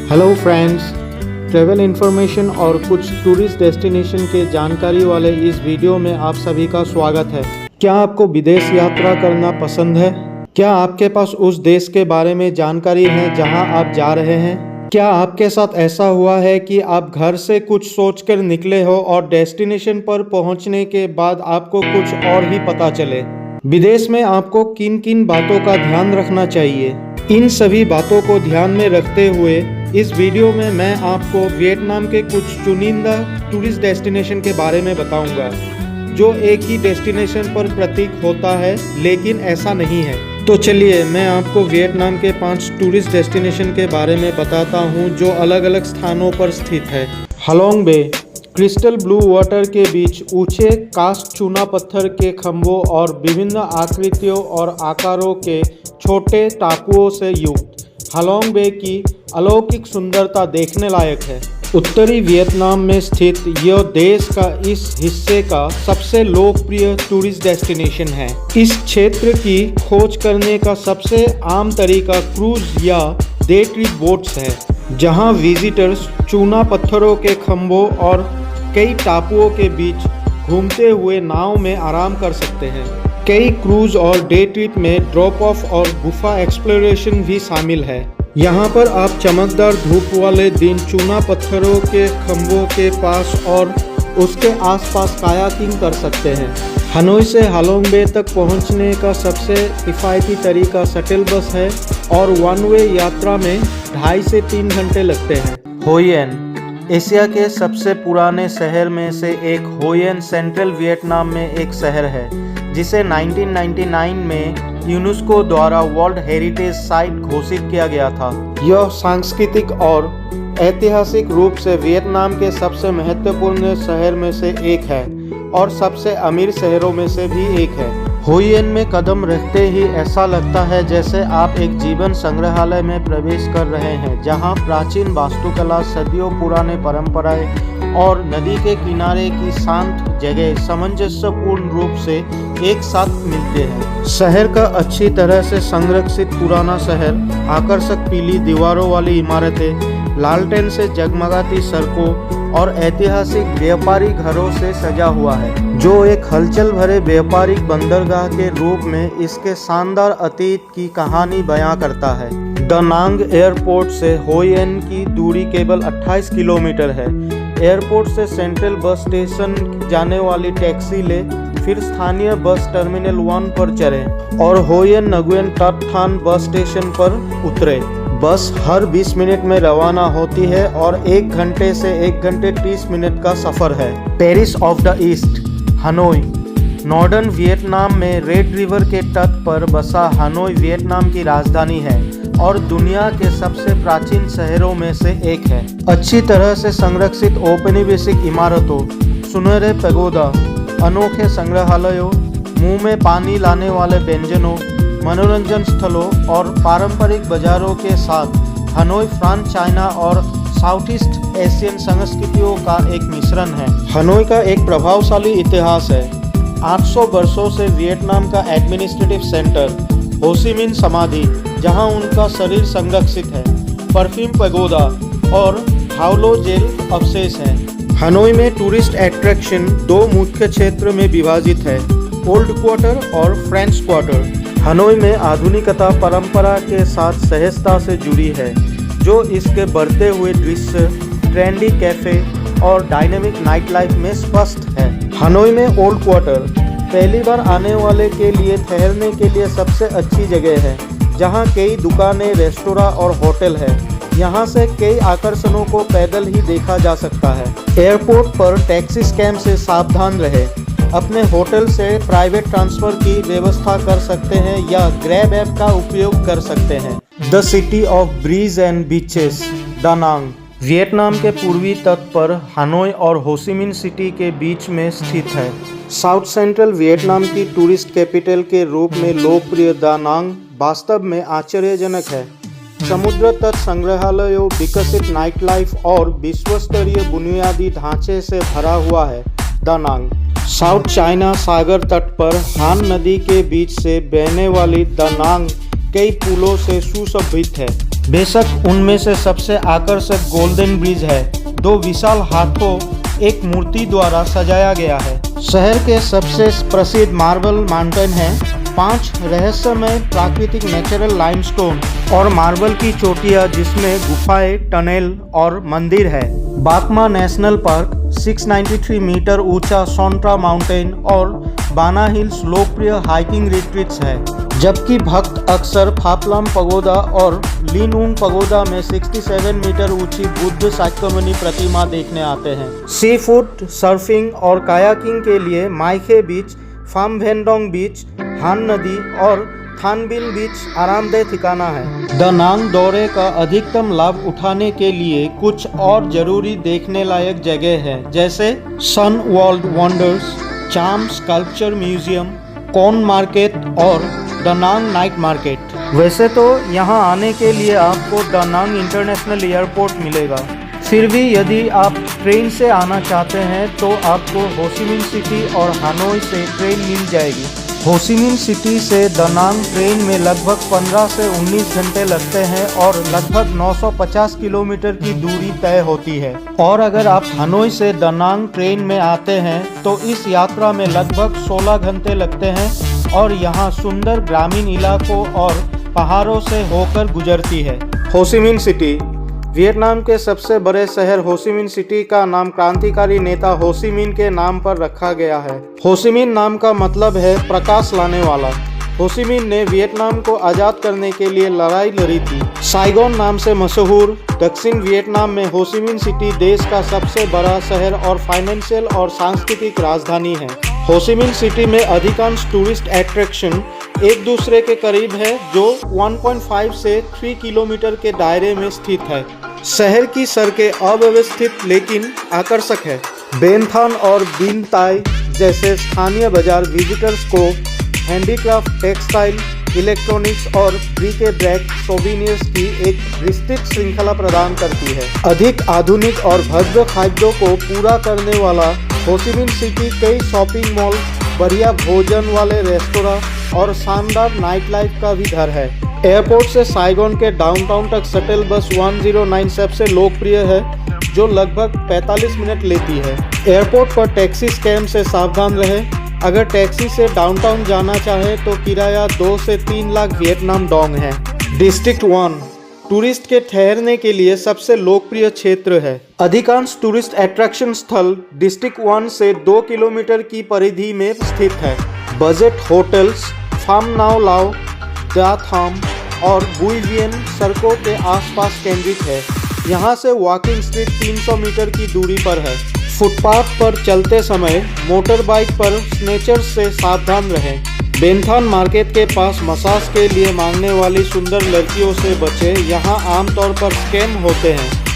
Hello friends, travel information और कुछ tourist destination के जानकारी वाले इस वीडियो में आप सभी का स्वागत है। क्या आपको विदेश यात्रा करना पसंद है? क्या आपके पास उस देश के बारे में जानकारी है जहां आप जा रहे हैं? क्या आपके साथ ऐसा हुआ है कि आप घर से कुछ सोचकर निकले हो और डेस्टिनेशन पर पहुंचने के बाद आपको कुछ और ही पता चले? विदेश में आपको किन किन बातों का ध्यान रखना चाहिए? इन सभी बातों को ध्यान में रखते हुए इस वीडियो में मैं आपको वियतनाम के कुछ चुनिंदा टूरिस्ट डेस्टिनेशन के बारे में बताऊंगा, जो एक ही डेस्टिनेशन पर प्रतीक होता है, लेकिन ऐसा नहीं है। तो चलिए मैं आपको वियतनाम के 5 टूरिस्ट डेस्टिनेशन के बारे में बताता हूं, जो अलग अलग स्थानों पर स्थित है। Halong Bay, crystal blue water के बीच ऊंचे कास्ट चूना पत्थर के खंभों और विभिन्न आकृतियों और आकारों के छोटे टापुओं से युक्त हालोंग बे की अलौकिक सुंदरता देखने लायक है। उत्तरी वियतनाम में स्थित यह देश का इस हिस्से का सबसे लोकप्रिय टूरिस्ट डेस्टिनेशन है। इस क्षेत्र की खोज करने का सबसे आम तरीका क्रूज या डे ट्रिप बोट्स है, जहां विजिटर्स चूना पत्थरों के खंभों और कई टापुओं के बीच घूमते हुए नाव में आराम कर सकते हैं। कई क्रूज और डे ट्रिप में ड्रॉप ऑफ और गुफा एक्सप्लोरेशन भी शामिल है। यहाँ पर आप चमकदार धूप वाले दिन चूना पत्थरों के खंभों के पास और उसके आसपास कायाकिंग कर सकते हैं। हनोई से हालोंग बे तक पहुँचने का सबसे किफ़ायती तरीका शटल बस है और वन वे यात्रा में 2.5 से 3 घंटे लगते हैं। होयेन, एशिया के सबसे पुराने शहर में से एक होयेन सेंट्रल वियतनाम में एक शहर है, जिसे 1999 में यूनेस्को द्वारा वर्ल्ड हेरिटेज साइट घोषित किया गया था। यह सांस्कृतिक और ऐतिहासिक रूप से वियतनाम के सबसे महत्वपूर्ण शहर में से एक है और सबसे अमीर शहरों में से भी एक है। होयेन में कदम रखते ही ऐसा लगता है जैसे आप एक जीवन संग्रहालय में प्रवेश कर रहे हैं, जहां प्राचीन वास्तुकला, सदियों पुराने परंपराएं और नदी के किनारे की शांत जगह सामंजस्यपूर्ण रूप से एक साथ मिलते हैं। शहर का अच्छी तरह से संरक्षित पुराना शहर आकर्षक पीली दीवारों वाली इमारतें, लालटेन से जगमगाती सड़कों और ऐतिहासिक व्यापारी घरों से सजा हुआ है, जो एक हलचल भरे व्यापारिक बंदरगाह के रूप में इसके शानदार अतीत की कहानी बयां करता है। दा नांग एयरपोर्ट से होयेन की दूरी केवल 28 किलोमीटर है। एयरपोर्ट से सेंट्रल बस स्टेशन जाने वाली टैक्सी ले, फिर स्थानीय बस टर्मिनल 1 पर चढ़ें और होयेन नगुएन टट थान बस स्टेशन पर उतरे। बस हर 20 मिनट में रवाना होती है और 1 घंटे से 1 घंटे 30 मिनट का सफ़र है। Paris of the east, Hanoi, northern Vietnam में रेड रिवर के तट पर बसा हनोई वियतनाम की राजधानी है और दुनिया के सबसे प्राचीन शहरों में से एक है। अच्छी तरह से संरक्षित औपनिवेशिक इमारतों, सुनहरे पैगोडा, अनोखे संग्रहालयों, मुंह में पानी लाने वाले व्यंजनों, मनोरंजन स्थलों और पारंपरिक बाजारों के साथ हनोई फ्रांस, चाइना और साउथ ईस्ट एशियन संस्कृतियों का एक मिश्रण है। हनोई का एक प्रभावशाली इतिहास है। 800 वर्षों से वियतनाम का एडमिनिस्ट्रेटिव सेंटर, हो ची मिन्ह समाधि, जहां उनका शरीर संरक्षित है, परफ्यूम पैगोडा और हाओलो जेल अवशेष हैं। हनोई में टूरिस्ट अट्रैक्शन 2 मुख्य क्षेत्र में विभाजित है, ओल्ड क्वार्टर और फ्रेंच क्वार्टर। हनोई में आधुनिकता परंपरा के साथ सहजता से जुड़ी है, जो इसके बढ़ते हुए दृश्य, ट्रेंडी कैफे और डायनेमिक नाइट लाइफ में स्पष्ट है। हनोई में ओल्ड क्वार्टर पहली बार आने वाले के लिए ठहरने के लिए सबसे अच्छी जगह है, जहां कई दुकानें, रेस्तोरां और होटल है। यहां से कई आकर्षणों को पैदल ही देखा जा सकता है। एयरपोर्ट पर टैक्सी स्कैम से सावधान रहे। अपने होटल से प्राइवेट ट्रांसफ़र की व्यवस्था कर सकते हैं या ग्रैब ऐप का उपयोग कर सकते हैं। The city of breeze and beaches, Da Nang, Vietnam के पूर्वी तट पर हनोई और हो ची मिन्ह सिटी के बीच में स्थित है। साउथ सेंट्रल वियतनाम की टूरिस्ट कैपिटल के रूप में लोकप्रिय दा नांग वास्तव में आश्चर्यजनक है। समुद्र तट संग्रहालयों, विकसित नाइट लाइफ और विश्वस्तरीय बुनियादी ढांचे से भरा हुआ है। दा नांग साउथ चाइना सागर तट पर हान नदी के बीच से बहने वाली दा नांग कई पुलों से सुशोभित है। बेशक उनमें से सबसे आकर्षक गोल्डन ब्रिज है, 2 विशाल हाथों एक मूर्ति द्वारा सजाया गया है। शहर के सबसे प्रसिद्ध मार्बल माउंटेन है, 5 रहस्यमय प्राकृतिक नेचुरल लाइमस्टोन और मार्बल की चोटियां जिसमें गुफाएं, टनल और मंदिर है। बाकमा नेशनल पार्क 693 मीटर ऊंचा सोंट्रा माउंटेन और बाना हिल्स लोकप्रिय हाइकिंग रिट्रीट्स है, जबकि भक्त अक्सर फापलाम पगोदा और लिनउंग पगोदा में 67 मीटर ऊंची बुद्ध शाक्यमुनि प्रतिमा देखने आते हैं। सी फूड, सर्फिंग और कायाकिंग के लिए माइखे बीच, फाम वेंडोंग बीच, हान नदी और थानबिन बीच आरामदेह ठिकाना है। दानांग दौरे का अधिकतम लाभ उठाने के लिए कुछ और जरूरी देखने लायक जगह है, जैसे सन वर्ल्ड वंडर्स, चाम स्कल्पचर म्यूजियम, कॉर्न मार्केट और दानांग नाइट मार्केट। वैसे तो यहाँ आने के लिए आपको दानांग इंटरनेशनल एयरपोर्ट मिलेगा, फिर भी यदि आप ट्रेन से आना चाहते हैं तो आपको होसिमिन सिटी और हानोई से ट्रेन मिल जाएगी। होसिमिन सिटी से दानांग ट्रेन में लगभग 15 से 19 घंटे लगते हैं और लगभग 950 किलोमीटर की दूरी तय होती है। और अगर आप हानोई से दानांग ट्रेन में आते हैं तो इस यात्रा में लगभग 16 घंटे लगते हैं और यहाँ सुंदर ग्रामीण इलाकों और पहाड़ों से होकर गुजरती है। होसिमिन सिटी वियतनाम के सबसे बड़े शहर होसिमिन सिटी का नाम क्रांतिकारी नेता होसिमिन के नाम पर रखा गया है। होसिमिन नाम का मतलब है प्रकाश लाने वाला। होसिमिन ने वियतनाम को आज़ाद करने के लिए लड़ाई लड़ी थी। साइगोन नाम से मशहूर दक्षिण वियतनाम में होसिमिन सिटी देश का सबसे बड़ा शहर और फाइनेंशियल और सांस्कृतिक राजधानी है। होसिमिन सिटी में अधिकांश टूरिस्ट अट्रैक्शन एक दूसरे के करीब है, जो 1.5 से 3 किलोमीटर के दायरे में स्थित है। शहर की सड़कें अव्यवस्थित लेकिन आकर्षक है। बेनथान और बिन ताई जैसे स्थानीय बाजार विजिटर्स को हैंडीक्राफ्ट, टेक्सटाइल, इलेक्ट्रॉनिक्स और ब्रिक-ए-ब्रैक सोवेनिर्स की एक विस्तृत श्रृंखला प्रदान करती है। अधिक आधुनिक और भव्य ख्वाहिशों को पूरा करने वाला होसिमिन सिटी कई शॉपिंग मॉल, बढ़िया भोजन वाले रेस्तोरां और शानदार नाइट लाइफ का भी घर है। एयरपोर्ट से साइगोन के डाउनटाउन तक शटल बस 109 सबसे लोकप्रिय है, जो लगभग 45 मिनट लेती है। एयरपोर्ट पर टैक्सी स्कैम से सावधान रहें। अगर टैक्सी से डाउनटाउन जाना चाहे तो किराया 2 से 3 लाख वियतनाम डोंग है। डिस्ट्रिक्ट 1 टूरिस्ट के ठहरने के लिए सबसे लोकप्रिय क्षेत्र है। अधिकांश टूरिस्ट अट्रैक्शन स्थल डिस्ट्रिक्ट 1 से 2 किलोमीटर की परिधि में स्थित है। बजट होटल्स फाम नाओ लाओ, दा थाम और बुई वियन सड़कों के आसपास केंद्रित है। यहाँ से वॉकिंग स्ट्रीट 300 मीटर की दूरी पर है। फुटपाथ पर चलते समय मोटर बाइक पर स्नेचर्स से सावधान रहें। बेनथान मार्केट के पास मसाज के लिए मांगने वाली सुंदर लड़कियों से बचें, यहाँ आमतौर पर स्कैम होते हैं।